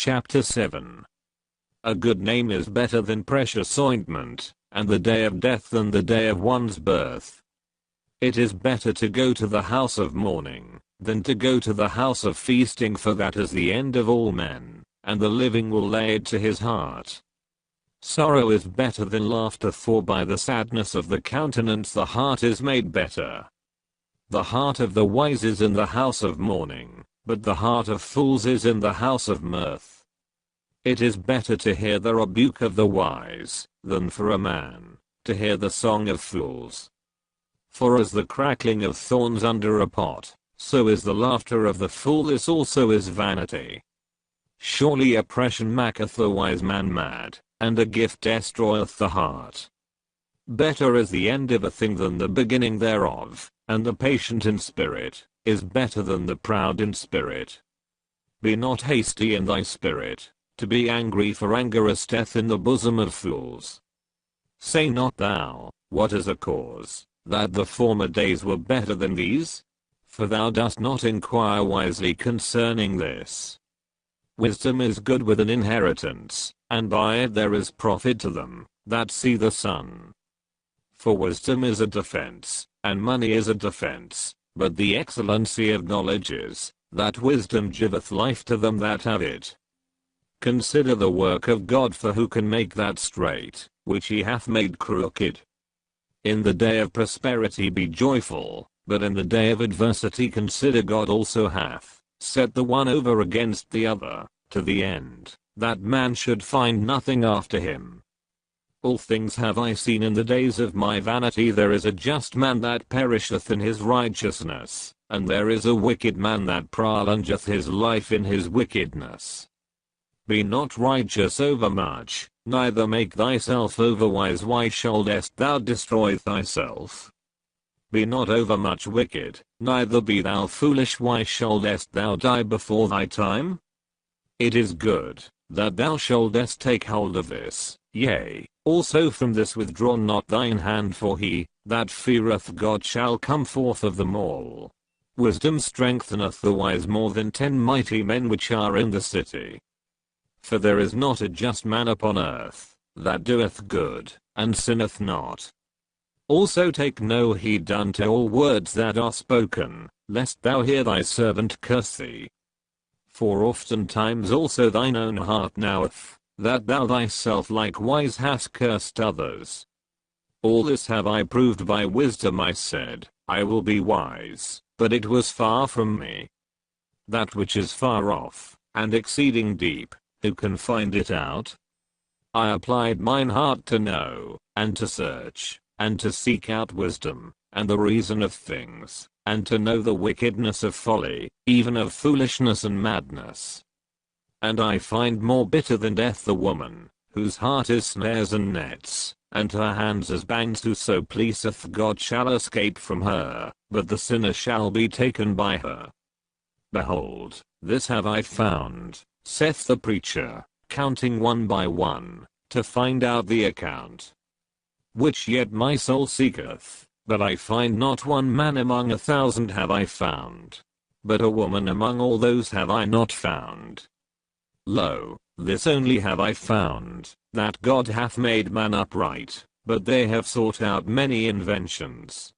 Chapter 7. A good name is better than precious ointment, and the day of death than the day of one's birth. It is better to go to the house of mourning, than to go to the house of feasting, for that is the end of all men, and the living will lay it to his heart. Sorrow is better than laughter, for by the sadness of the countenance the heart is made better. The heart of the wise is in the house of mourning, but the heart of fools is in the house of mirth. It is better to hear the rebuke of the wise, than for a man to hear the song of fools. For as the crackling of thorns under a pot, so is the laughter of the fool, this also is vanity. Surely oppression maketh a wise man mad, and a gift destroyeth the heart. Better is the end of a thing than the beginning thereof, and the patient in spirit is better than the proud in spirit. Be not hasty in thy spirit, to be angry, for anger is death in the bosom of fools. Say not thou, what is a cause, that the former days were better than these? For thou dost not inquire wisely concerning this. Wisdom is good with an inheritance, and by it there is profit to them that see the sun. For wisdom is a defense, and money is a defense, but the excellency of knowledge is, that wisdom giveth life to them that have it. Consider the work of God, for who can make that straight, which he hath made crooked? In the day of prosperity be joyful, but in the day of adversity consider God also hath set the one over against the other, to the end that man should find nothing after him. All things have I seen in the days of my vanity. There is a just man that perisheth in his righteousness, and there is a wicked man that prolongeth his life in his wickedness. Be not righteous overmuch, neither make thyself overwise. Why shouldest thou destroy thyself? Be not overmuch wicked, neither be thou foolish. Why shouldest thou die before thy time? It is good that thou shouldest take hold of this, yea, also from this withdraw not thine hand, for he that feareth God shall come forth of them all. Wisdom strengtheneth the wise more than 10 mighty men which are in the city. For there is not a just man upon earth that doeth good, and sinneth not. Also take no heed unto all words that are spoken, lest thou hear thy servant curse thee. For oftentimes also thine own heart knoweth, that thou thyself likewise hast cursed others. All this have I proved by wisdom. I said, I will be wise, but it was far from me. That which is far off, and exceeding deep, who can find it out? I applied mine heart to know, and to search, and to seek out wisdom, and the reason of things, and to know the wickedness of folly, even of foolishness and madness. And I find more bitter than death the woman, whose heart is snares and nets, and her hands as bands. Whoso pleaseth God shall escape from her, but the sinner shall be taken by her. Behold, this have I found, saith the preacher, counting one by one, to find out the account. Which yet my soul seeketh, but I find not. One man among 1,000 have I found, but a woman among all those have I not found. Lo, this only have I found, that God hath made man upright, but they have sought out many inventions,